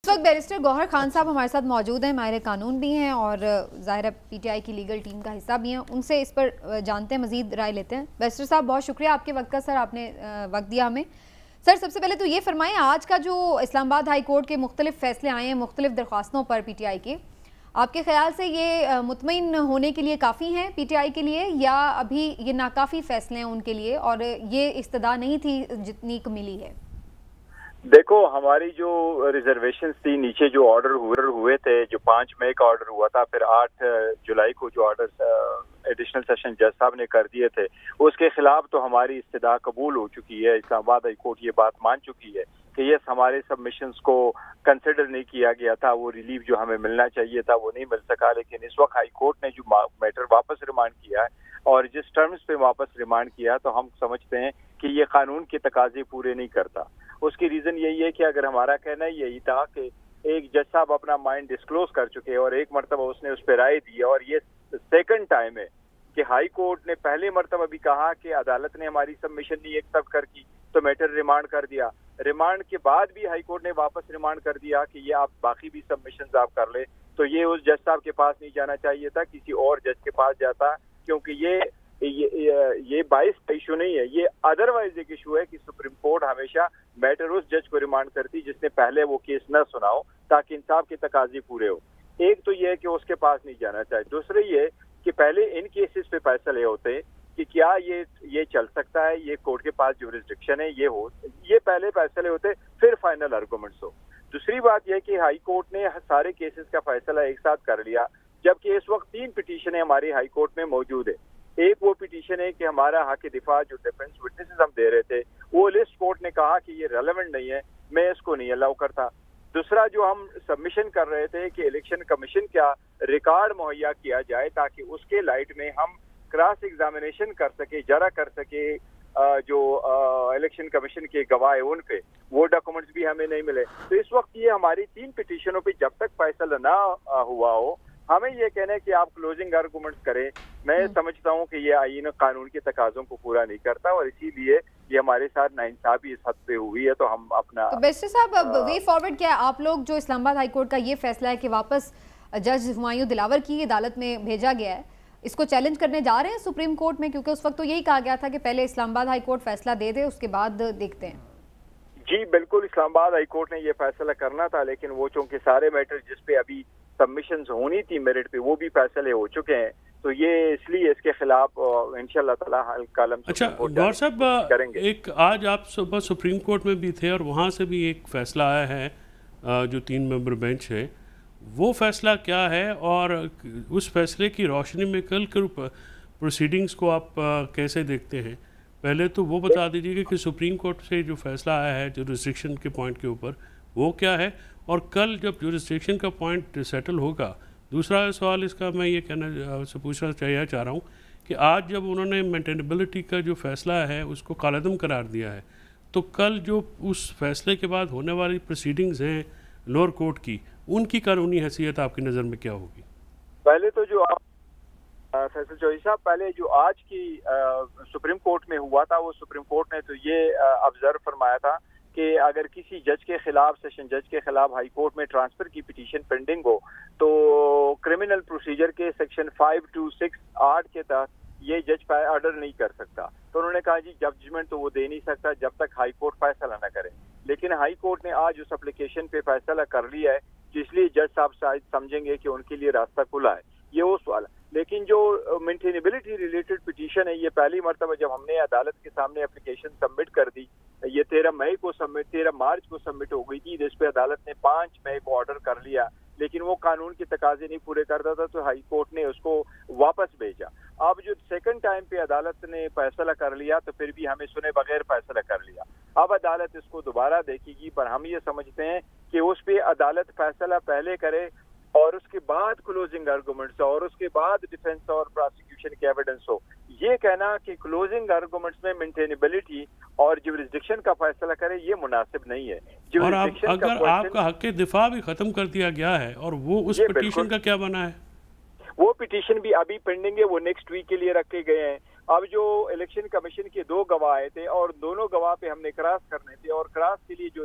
इस वक्त बैरिस्टर गौहर खान साहब हमारे साथ मौजूद हैं, माहिर कानून भी हैं और ज़ाहिर पीटीआई की लीगल टीम का हिस्सा भी हैं। उनसे इस पर जानते हैं, मज़ीद राय लेते हैं। बैरिस्टर साहब बहुत शुक्रिया आपके वक्त का, सर आपने वक्त दिया हमें। सर सबसे पहले तो ये फरमाएं, आज का जो इस्लामाबाद हाई कोर्ट के मुख्तलिफ फ़ैसले आए हैं मुख्तलिफ दरख्वास्तों पर पीटीआई के, आपके ख्याल से ये मुतमईन होने के लिए काफ़ी हैं पीटीआई के लिए, या अभी ये नाकाफ़ी फ़ैसले हैं उनके लिए और ये इस्तदा नहीं थी जितनी मिली है? देखो, हमारी जो रिजर्वेशंस थी, नीचे जो ऑर्डर हुए थे, जो 5 मई का ऑर्डर हुआ था, फिर 8 जुलाई को जो ऑर्डर एडिशनल सेशन जज साहब ने कर दिए थे, उसके खिलाफ तो हमारी इस्तदा कबूल हो चुकी है। इस्लामाबाद हाई कोर्ट ये बात मान चुकी है कि यस, हमारे सबमिशंस को कंसिडर नहीं किया गया था, वो रिलीफ जो हमें मिलना चाहिए था वो नहीं मिल सका। लेकिन इस वक्त हाई कोर्ट ने जो मैटर वापस रिमांड किया है और जिस टर्म्स पे वापस रिमांड किया तो हम समझते हैं कि ये कानून के तकाजे पूरे नहीं करता। उसकी रीजन यही है कि अगर हमारा कहना यही था कि एक जज साहब अपना माइंड डिस्क्लोज कर चुके हैं और एक मरतबा उसने उस पर राय दी है, और ये सेकंड टाइम है कि हाई कोर्ट ने पहले मरतबा भी कहा कि अदालत ने हमारी सबमिशन नहीं एक्सेप्ट कर की तो मैटर रिमांड कर दिया। रिमांड के बाद भी हाई कोर्ट ने वापस रिमांड कर दिया कि ये आप बाकी भी सबमिशन आप कर ले, तो ये उस जज साहब के पास नहीं जाना चाहिए था, किसी और जज के पास जाता, क्योंकि ये बाइस का इशू नहीं है, ये अदरवाइज एक इशू है कि सुप्रीम कोर्ट हमेशा मैटर उस जज को रिमांड करती जिसने पहले वो केस न सुना हो, ताकि इंसाफ के तकाजे पूरे हो। एक तो ये है कि उसके पास नहीं जाना चाहिए, दूसरे ये कि पहले इन केसेस पे फैसले होते कि क्या ये चल सकता है, ये कोर्ट के पास जुरिस्डिक्शन है, ये पहले फैसले होते, फिर फाइनल आर्गुमेंट्स हो। दूसरी बात यह कि हाई कोर्ट ने सारे केसेस का फैसला एक साथ कर लिया, जबकि इस वक्त 3 पिटीशनें हमारी हाई कोर्ट में मौजूद है। एक वो पिटीशन है कि हमारा हक दिफा जो डिफेंस विटनेसेस हम दे रहे थे, वो लिस्ट कोर्ट ने कहा कि ये रेलेवेंट नहीं है, मैं इसको नहीं अलाउ करता। दूसरा जो हम सबमिशन कर रहे थे कि इलेक्शन कमीशन का रिकॉर्ड मुहैया किया जाए ताकि उसके लाइट में हम क्रॉस एग्जामिनेशन कर सके, जरा कर सके जो इलेक्शन कमीशन के गवाह है उन पे, वो डॉक्यूमेंट्स भी हमें नहीं मिले। तो इस वक्त ये हमारी 3 पिटीशनों पे जब तक फैसला ना हुआ हो, हमें ये कहना है कि आप क्लोजिंग आर्गुमेंट्स करें। मैं समझता हूँ कि ये आईन कानून के तकाजों को पूरा नहीं करता और इसीलिए ये हमारे साथ नाइंसाफी इस हद पे हुई है। तो हम अपना तो बैरिस्टर साहब अब वे फॉरवर्ड क्या है? आप लोग जो इस्लामाबाद हाई कोर्ट का ये फैसला है कि वापस जज हुमायूं दिलावर की अदालत में भेजा गया है, इसको चैलेंज करने जा रहे हैं सुप्रीम कोर्ट में? क्योंकि उस वक्त तो यही कहा गया था कि पहले इस्लामाबाद हाई कोर्ट फैसला दे दे, उसके बाद देखते हैं। जी बिल्कुल, इस्लामाबाद हाई कोर्ट ने ये फैसला करना था, लेकिन वो चूंकि सारे मैटर जिसपे अभी सबमिशंस होनी थी मेरिट पे, वो भी फैसले हो चुके हैं, तो ये इसलिए इसके खिलाफ इंशाल्लाह ताला कलम। अच्छा गौर साहब, एक आज आप सुबह सुप्रीम कोर्ट में भी थे और वहाँ से भी एक फैसला आया है, जो 3 मेंबर बेंच है, वो फैसला क्या है और उस फैसले की रोशनी में कल के प्रोसीडिंग्स को आप कैसे देखते हैं? पहले तो वो बता दीजिए कि सुप्रीम कोर्ट से जो फैसला आया है जो रिस्ट्रिक्शन के पॉइंट के ऊपर, वो क्या है, और कल जब जो रिस्ट्रिक्शन का पॉइंट सेटल होगा। दूसरा सवाल इसका मैं ये पूछना चाह रहा हूँ कि आज जब उन्होंने मेंटेनेबिलिटी का जो फैसला है उसको कालअदम करार दिया है, तो कल जो उस फैसले के बाद होने वाली प्रोसीडिंग्स हैं लोअर कोर्ट की, उनकी कानूनी हैसियत आपकी नज़र में क्या होगी? पहले तो जो फैसल चौधरी साहब, पहले जो आज की सुप्रीम कोर्ट में हुआ था, वो सुप्रीम कोर्ट ने तो ये ऑब्जर्व फरमाया था कि अगर किसी जज के खिलाफ, सेशन जज के खिलाफ हाई कोर्ट में ट्रांसफर की पिटीशन पेंडिंग हो, तो क्रिमिनल प्रोसीजर के सेक्शन 526(8) के तहत ये जज ऑर्डर नहीं कर सकता। तो उन्होंने कहा जी जजमेंट तो वो दे नहीं सकता जब तक हाई कोर्ट फैसला न करे। लेकिन हाई कोर्ट ने आज उस एप्लीकेशन पे फैसला कर लिया है, इसलिए जज साहब शायद समझेंगे कि उनके लिए रास्ता खुला है, ये वो सवाल। लेकिन जो मेंटेनेबिलिटी रिलेटेड पिटीशन है, ये पहली मरतबा जब हमने अदालत के सामने एप्लीकेशन सबमिट कर दी, ये 13 मार्च को सबमिट हो गई थी, जिस पे अदालत ने 5 मई को ऑर्डर कर लिया, लेकिन वो कानून के तकाजे नहीं पूरे करता था, तो हाई कोर्ट ने उसको वापस भेजा। अब जो सेकंड टाइम पे अदालत ने फैसला कर लिया, तो फिर भी हमें सुने बगैर फैसला कर लिया। अब अदालत इसको दोबारा देखेगी, पर हम ये समझते हैं कि उस पे अदालत फैसला पहले करे और उसके बाद क्लोजिंग आर्गुमेंट्स और उसके बाद डिफेंस और प्रोसिक्यूशन की एविडेंस हो। ये कहना कि क्लोजिंग आर्गुमेंट्स में मेंटेनेबिलिटी और जुरिस्डिक्शन का फैसला करे, ये मुनासिब नहीं है। और अगर आपका हक दिफा भी खत्म कर दिया गया है, और वो उस पिटीशन का क्या बना है? वो पिटीशन भी अभी पेंडिंग है, वो नेक्स्ट वीक के लिए रखे गए हैं। अब जो इलेक्शन कमीशन के 2 गवाह आए थे और दोनों गवाह पे हमने क्रॉस करने थे, और क्रॉस के लिए जो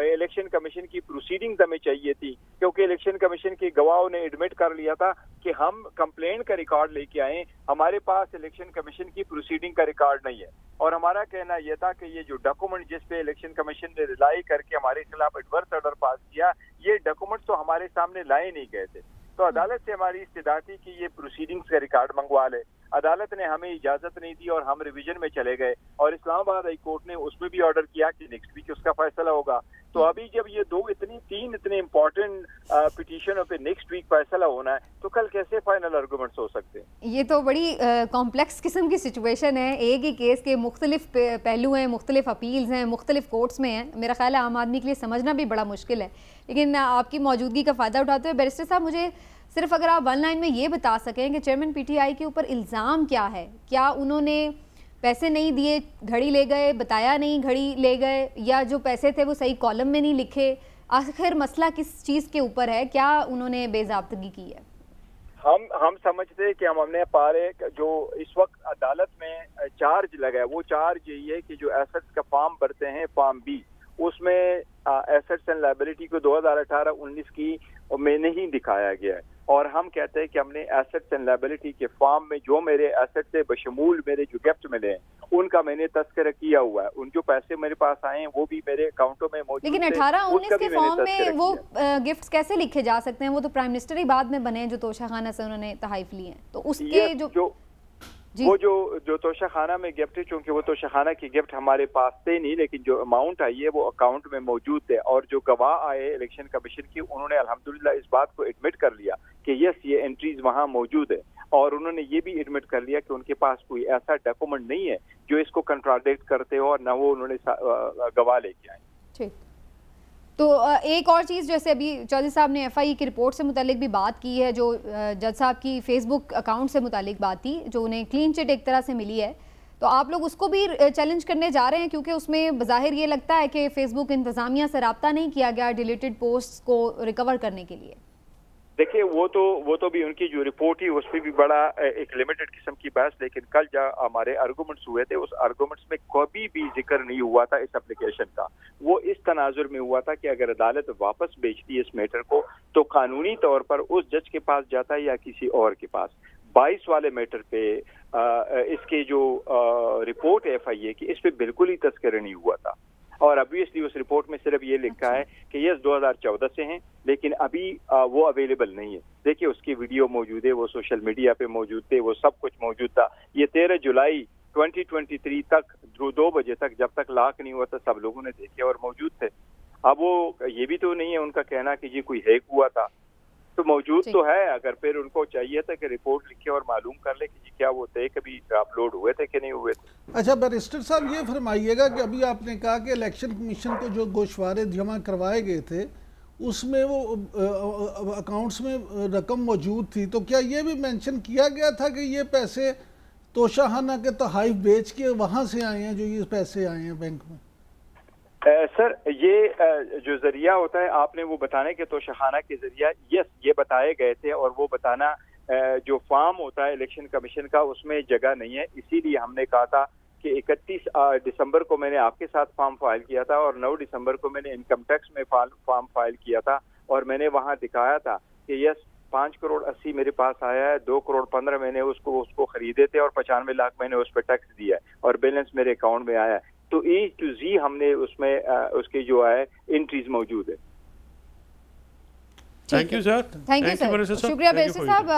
इलेक्शन कमीशन की प्रोसीडिंग्स हमें चाहिए थी, क्योंकि इलेक्शन कमीशन के गवाहों ने एडमिट कर लिया था कि हम कंप्लेंट का रिकॉर्ड लेके आए, हमारे पास इलेक्शन कमीशन की प्रोसीडिंग का रिकॉर्ड नहीं है। और हमारा कहना यह था कि ये जो डॉक्यूमेंट जिस पे इलेक्शन कमीशन ने रिलाई करके हमारे खिलाफ एडवर्स ऑर्डर पास किया, ये डॉक्यूमेंट तो हमारे सामने लाए नहीं गए थे। तो अदालत से हमारी इस्तदा थी कि ये प्रोसीडिंग्स का रिकॉर्ड मंगवा ले। अदालत ने हमें इजाजत नहीं दी और हम रिवीजन में चले गए, और इस्लामाबाद हाई कोर्ट ने उसमें भी ऑर्डर किया कि नेक्स्ट वीक उसका फैसला होगा। तो अभी जब ये 3 इतने इम्पोर्टेंट पिटीशनों पे नेक्स्ट वीक फैसला होना है, तो कल कैसे फाइनल आर्गूमेंट्स हो सकते हैं? ये तो बड़ी कॉम्प्लेक्स किस्म की सिचुएशन है। एक ही केस के मुख्तलिफ पहलू हैं, मुख्तलिफ अपील्स हैं, मुख्तलिफ कोर्ट्स में हैं। मेरा ख्याल है आम आदमी के लिए समझना भी बड़ा मुश्किल है। लेकिन आपकी मौजूदगी का फ़ायदा उठाते हुए बैरिस्टर साहब, मुझे सिर्फ अगर आप वन लाइन में ये बता सकें कि चेयरमैन पीटीआई के ऊपर इल्ज़ाम क्या है? क्या उन्होंने पैसे नहीं दिए, घड़ी ले गए, बताया नहीं घड़ी ले गए, या जो पैसे थे वो सही कॉलम में नहीं लिखे? आखिर मसला किस चीज़ के ऊपर है? क्या उन्होंने बेज़ाब्तगी की है? हम समझते हैं कि हमने पारे जो इस वक्त अदालत में चार्ज लगा है, वो चार्ज यही है कि जो एसेट्स का फॉर्म भरते हैं, फॉर्म बी, उसमें एसेट्स एंड लायबिलिटी को 2018-19 की में नहीं दिखाया गया है। और हम कहते हैं कि हमने एसेट्स एंड लायबिलिटी के फॉर्म में जो मेरे एसेट्स है बशमूल मेरे जो गिफ्ट मिले हैं, उनका मैंने तस्करा किया हुआ है। उन जो पैसे मेरे पास आए हैं वो भी मेरे अकाउंटों में मौजूद। लेकिन 18-19 के फॉर्म में वो गिफ्ट्स कैसे लिखे जा सकते हैं? वो तो प्राइम मिनिस्टर ही बाद में बने हैं जो तोशाखाना से उन्होंने तहाइफ लिए हैं, तो उसके जो तोशाखाना में गिफ्ट है, चूंकि वो तोशाखाना की गिफ्ट हमारे पास थे नहीं, लेकिन जो अमाउंट आई है वो अकाउंट में मौजूद थे। और जो गवाह आए इलेक्शन कमीशन की, उन्होंने अल्हम्दुलिल्लाह इस बात को एडमिट कर लिया कि यस ये एंट्रीज वहाँ मौजूद है, और उन्होंने ये भी एडमिट कर लिया कि उनके पास कोई ऐसा डॉक्यूमेंट नहीं है जो इसको कंट्राडिक्ट करते हो, और न वो उन्होंने गवाह लेके आए। ठीक, तो एक और चीज़, जैसे अभी चौधरी साहब ने एफआई की रिपोर्ट से मुतालिक भी बात की है, जो जज साहब की फेसबुक अकाउंट से मुतालिक बात थी, जो उन्हें क्लीन चिट एक तरह से मिली है, तो आप लोग उसको भी चैलेंज करने जा रहे हैं, क्योंकि उसमें बज़ाहिर ये लगता है कि फेसबुक इंतज़ामिया से रब्ता नहीं किया गया डिलीटेड पोस्ट को रिकवर करने के लिए। देखिए वो तो भी उनकी जो रिपोर्ट ही उसमें भी बड़ा एक लिमिटेड किस्म की बहस, लेकिन कल जब हमारे आर्गूमेंट्स हुए थे, उस आर्गूमेंट्स में कभी भी जिक्र नहीं हुआ था इस एप्लीकेशन का। वो इस तनाजुर में हुआ था कि अगर अदालत वापस भेजती है इस मैटर को, तो कानूनी तौर पर उस जज के पास जाता है या किसी और के पास। 22 वाले मैटर पे इसके जो रिपोर्ट है FIA की, इस पे बिल्कुल ही तस्करा नहीं हुआ था। और ऑब्वियसली उस रिपोर्ट में सिर्फ ये लिखा है कि यस 2014 से हैं, लेकिन अभी वो अवेलेबल नहीं है। देखिए उसकी वीडियो मौजूद है, वो सोशल मीडिया पे मौजूद थे, वो सब कुछ मौजूद था। ये 13 जुलाई 2023 तक 2 बजे तक, जब तक लॉक नहीं हुआ था, सब लोगों ने देखे और मौजूद थे। अब वो ये भी तो नहीं है उनका कहना कि जी कोई हैक हुआ था, तो मौजूद तो है। अगर फिर उनको चाहिए था कि रिपोर्ट लिखे और मालूम कर ले कि जी क्या वो थे, कभी अपलोड हुए थे कि नहीं हुए थे। अच्छा बैरिस्टर साहब, ये फरमाइएगा कि अभी आपने कहा कि इलेक्शन कमीशन को जो गोशवारे जमा करवाए गए थे उसमें वो अकाउंट्स में रकम मौजूद थी, तो क्या ये भी मेंशन किया गया था कि ये पैसे तोशाखाना के तहाइफ बेच के वहाँ से आए हैं, जो ये पैसे आए हैं बैंक में? सर ये जो जरिया होता है, आपने वो बताने के तोशाखाना के जरिया यस ये बताए गए थे, और वो बताना जो फॉर्म होता है इलेक्शन कमीशन का उसमें जगह नहीं है। इसीलिए हमने कहा था कि 31 दिसंबर को मैंने आपके साथ फॉर्म फाइल किया था, और 9 दिसंबर को मैंने इनकम टैक्स में फॉर्म फाइल किया था, और मैंने वहाँ दिखाया था कि यस 5 करोड़ 80 मेरे पास आया है, 2 करोड़ 15 मैंने उसको खरीदे थे, और 95 लाख मैंने उस पर टैक्स दिया है, और बैलेंस मेरे अकाउंट में आया है। तो A to Z हमने उसमें उसके जो है एंट्रीज मौजूद है। थैंक यू सर, शुक्रिया बैरिस्टर साहब।